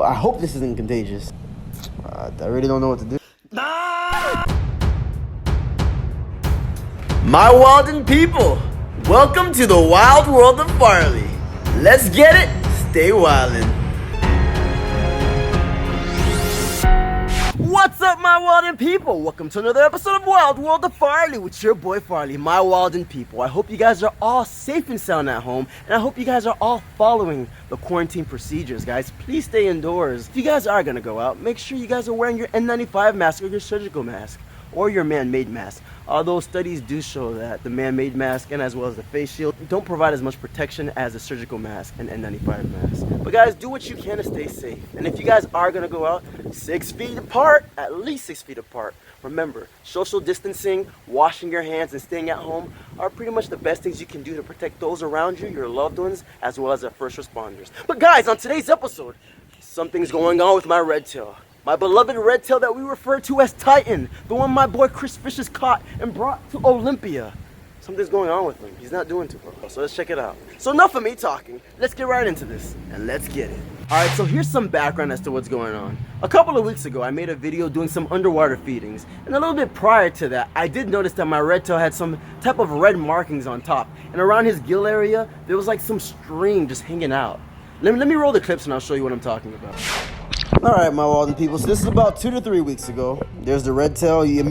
I hope this isn't contagious. I really don't know what to do. My Walden people, welcome to the wild world of Farley. Let's get it, stay wildin'. What's up, my Walden people? Welcome to another episode of Wild World of Farley with your boy Farley, my Walden people. I hope you guys are all safe and sound at home, and I hope you guys are all following the quarantine procedures, guys. Please stay indoors. If you guys are gonna go out, make sure you guys are wearing your N95 mask or your surgical mask or your man-made mask. Although studies do show that the man-made mask and as well as the face shield don't provide as much protection as a surgical mask and N95 mask. But guys, do what you can to stay safe. And if you guys are gonna go out, 6 feet apart, at least 6 feet apart. Remember, social distancing, washing your hands, and staying at home are pretty much the best things you can do to protect those around you, your loved ones, as well as the first responders. But guys, on today's episode, something's going on with my red tail. My beloved red tail that we refer to as Titan, the one my boy Chris Fishes caught and brought to Olympia. Something's going on with him. He's not doing too well, so let's check it out. So enough of me talking, let's get right into this, and let's get it. Alright, so here's some background as to what's going on. A couple of weeks ago, I made a video doing some underwater feedings, and a little bit prior to that, I did notice that my red tail had some type of red markings on top, and around his gill area, there was like some string just hanging out. Let me roll the clips and I'll show you what I'm talking about. Alright, my Walden people, so this is about 2 to 3 weeks ago. There's the red tail. You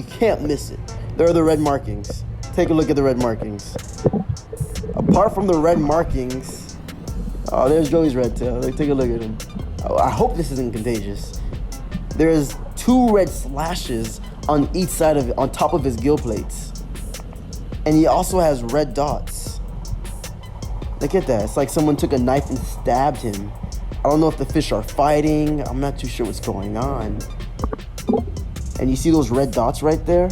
can't miss it. There are the red markings. Take a look at the red markings. Apart from the red markings, oh, there's Joey's red tail. Take a look at him. Oh, I hope this isn't contagious. There's 2 red slashes on each side of it, on top of his gill plates. And he also has red dots. Look at that. It's like someone took a knife and stabbed him. I don't know if the fish are fighting. I'm not too sure what's going on. And you see those red dots right there?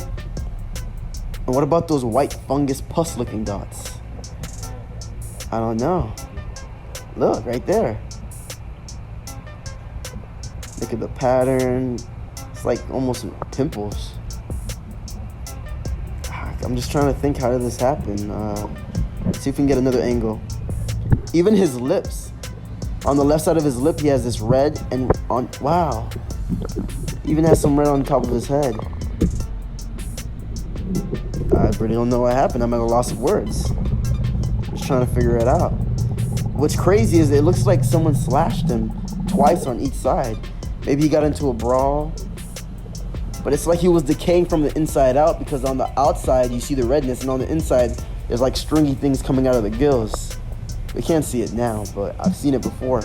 And what about those white fungus pus looking dots? I don't know. Look, right there. Look at the pattern. It's like almost pimples. I'm just trying to think, how did this happen? Let's see if we can get another angle. Even his lips. On the left side of his lip, he has this red, and on, wow. Even has some red on top of his head. I really don't know what happened. I'm at a loss of words. Just trying to figure it out. What's crazy is it looks like someone slashed him twice on each side. Maybe he got into a brawl. But it's like he was decaying from the inside out, because on the outside, you see the redness, and on the inside, there's like stringy things coming out of the gills. We can't see it now, but I've seen it before.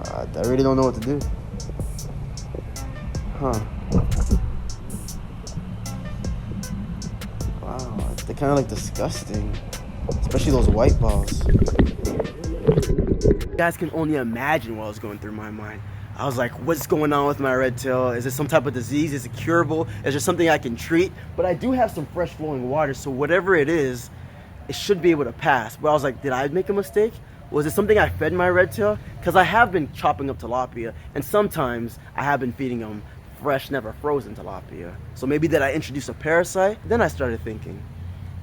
I really don't know what to do. Huh. Wow, they're kind of like disgusting. Especially those white balls. You guys can only imagine what was going through my mind. I was like, what's going on with my red tail? Is it some type of disease? Is it curable? Is there something I can treat? But I do have some fresh flowing water, so whatever it is, it should be able to pass. But I was like, did I make a mistake? Was it something I fed my red tail? Because I have been chopping up tilapia, and sometimes I have been feeding them fresh, never frozen tilapia. So maybe did I introduce a parasite? Then I started thinking.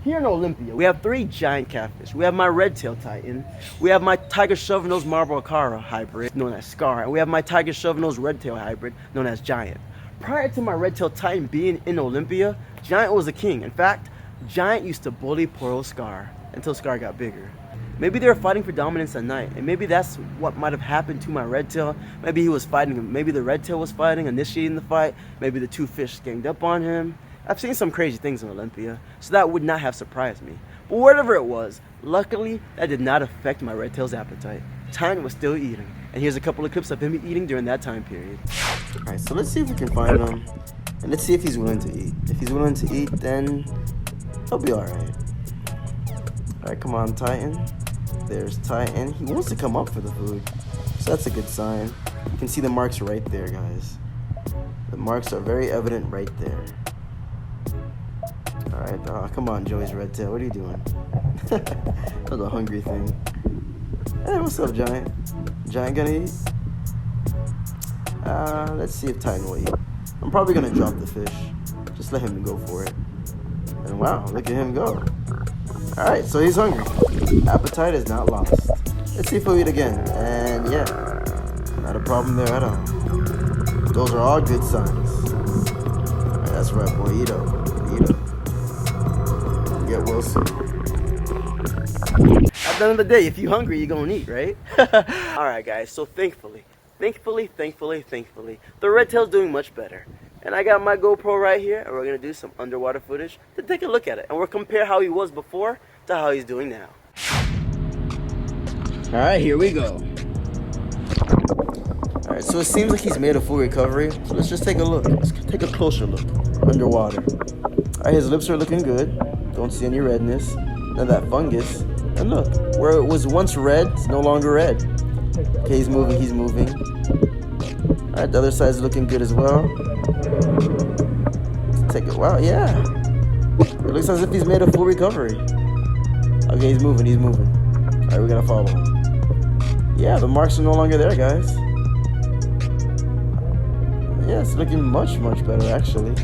Here in Olympia, we have 3 giant catfish. We have my red tail Titan. We have my tiger shovelnose marble cara hybrid, known as Scar. And we have my tiger shovelnose red tail hybrid, known as Giant. Prior to my red tail Titan being in Olympia, Giant was a king. In fact, Giant used to bully poor old Scar until Scar got bigger. Maybe they were fighting for dominance at night, and maybe that's what might have happened to my red tail. Maybe he was fighting him. Maybe the red tail was fighting, initiating the fight. Maybe the 2 fish ganged up on him. I've seen some crazy things in Olympia, so that would not have surprised me. But whatever it was, luckily that did not affect my red tail's appetite. Titan was still eating, and here's a couple of clips of him eating during that time period. Alright, so let's see if we can find him, and let's see if he's willing to eat. If he's willing to eat, then he'll be alright. Alright, come on, Titan. There's Titan. He wants to come up for the food, so that's a good sign. You can see the marks right there, guys. The marks are very evident right there. Alright, come on, Joey's red tail. What are you doing? That was a hungry thing. Hey, what's up, Giant? Giant gonna eat? Let's see if Titan will eat. I'm probably gonna drop the fish. Just let him go for it. And wow, look at him go. Alright, so he's hungry. Appetite is not lost. Let's see if he'll eat again. And yeah, not a problem there at all. Those are all good signs. Alright, that's right, boy. Eat up. Eat up. Get Wilson. At the end of the day, if you're hungry, you're gonna eat, right? Alright, guys, so thankfully, the red tail's doing much better. And I got my GoPro right here, and we're gonna do some underwater footage to take a look at it. And we'll compare how he was before to how he's doing now. Alright, here we go. Alright, so it seems like he's made a full recovery. So let's just take a look. Let's take a closer look underwater. Alright, his lips are looking good. Don't see any redness. None of that fungus. And look, where it was once red, it's no longer red. Okay, he's moving, he's moving. Alright, the other side's looking good as well. Let's take it. Wow, yeah. It looks as if he's made a full recovery. Okay, he's moving, he's moving. Alright, we gotta follow him. Yeah, the marks are no longer there, guys. Yeah, it's looking much, much better, actually.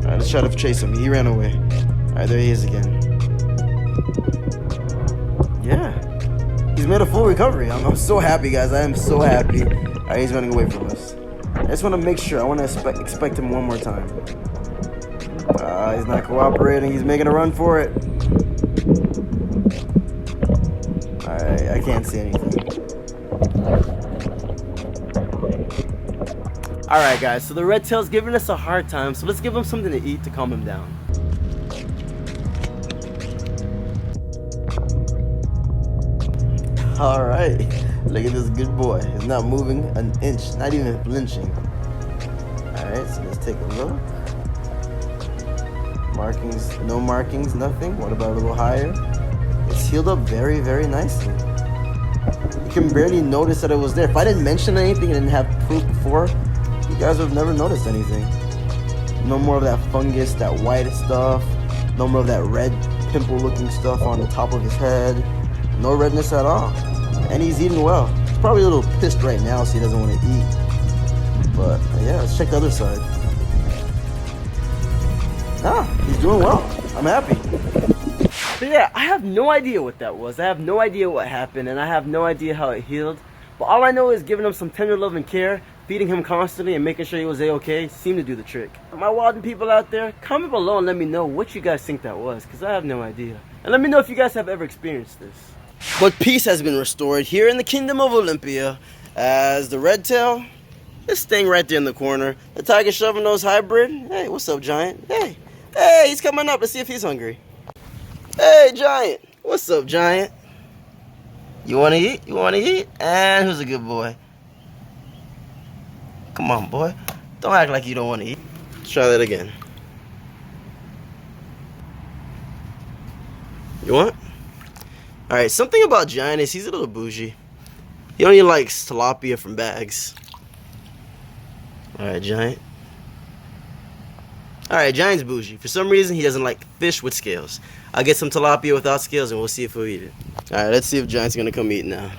Alright, let's try to chase him. He ran away. Alright, there he is again. Yeah. He's made a full recovery. I'm so happy, guys. I am so happy. Alright, he's running away from us. I just want to make sure. I want to expect him one more time. He's not cooperating. He's making a run for it. Alright, I can't see anything. Alright, guys, so the red tail's giving us a hard time, so let's give him something to eat to calm him down. Alright, look at this good boy. He's not moving an inch, not even flinching. Alright, so let's take a look. Markings, no markings, nothing. What about a little higher? It's healed up very, very nicely. You can barely notice that it was there. If I didn't mention anything and didn't have proof before, you guys would have never noticed anything. No more of that fungus, that white stuff. No more of that red pimple looking stuff on the top of his head. No redness at all. And he's eating well. He's probably a little pissed right now, so he doesn't want to eat. But yeah, let's check the other side. He's doing well. I'm happy. But yeah, I have no idea what that was. I have no idea what happened, and I have no idea how it healed. But all I know is giving him some tender love and care, feeding him constantly, and making sure he was A-okay seemed to do the trick. My Walden people out there, comment below and let me know what you guys think that was, because I have no idea. And let me know if you guys have ever experienced this. But peace has been restored here in the Kingdom of Olympia, as the red tail is staying right there in the corner. The Tiger Shovelnose hybrid, hey, what's up, Giant? Hey, he's coming up. Let's see if he's hungry. Hey, Giant, what's up, Giant? You want to eat? You want to eat? And who's a good boy? Come on, boy. Don't act like you don't want to eat. Let's try that again. You want? Alright, something about Giant is he's a little bougie. He only likes tilapia from bags. Alright, Giant. Alright, Giant's bougie. For some reason, he doesn't like fish with scales. I'll get some tilapia without scales and we'll see if he'll eat it. Alright, let's see if Giant's gonna come eat now.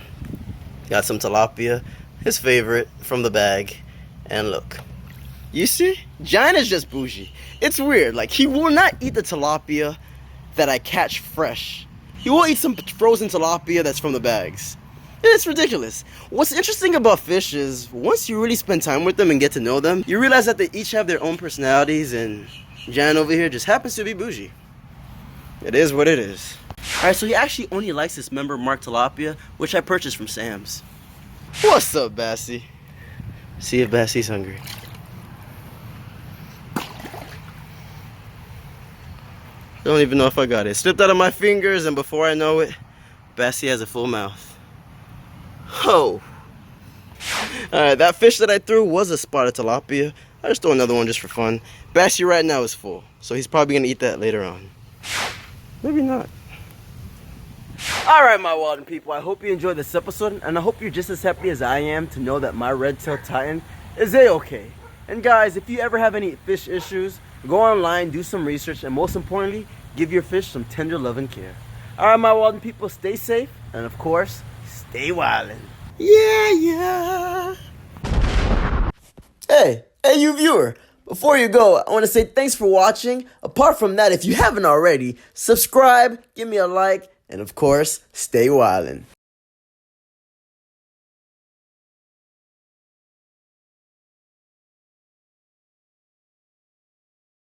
Got some tilapia, his favorite, from the bag. And look. You see? Giant is just bougie. It's weird. Like, he will not eat the tilapia that I catch fresh. He will eat some frozen tilapia that's from the bags. It's ridiculous. What's interesting about fish is once you really spend time with them and get to know them, you realize that they each have their own personalities, and Giant over here just happens to be bougie. It is what it is. Alright, so he actually only likes this member marked tilapia, which I purchased from Sam's. What's up, Bassie? See if Bassie's hungry. I don't even know if I got it. It slipped out of my fingers, and before I know it, Bassie has a full mouth. Oh. Alright, that fish that I threw was a spotted tilapia. I just threw another one just for fun. Bassie right now is full, so he's probably going to eat that later on. Maybe not. Alright, my Walden people, I hope you enjoyed this episode, and I hope you're just as happy as I am to know that my red-tailed titan is A-okay. And guys, if you ever have any fish issues, go online, do some research, and most importantly, give your fish some tender love and care. Alright, my Walden people, stay safe, and of course, stay wildin'. Yeah. Hey, you viewer, Before you go, I want to say thanks for watching. Apart from that, if you haven't already, subscribe, give me a like, and of course, stay wildin'.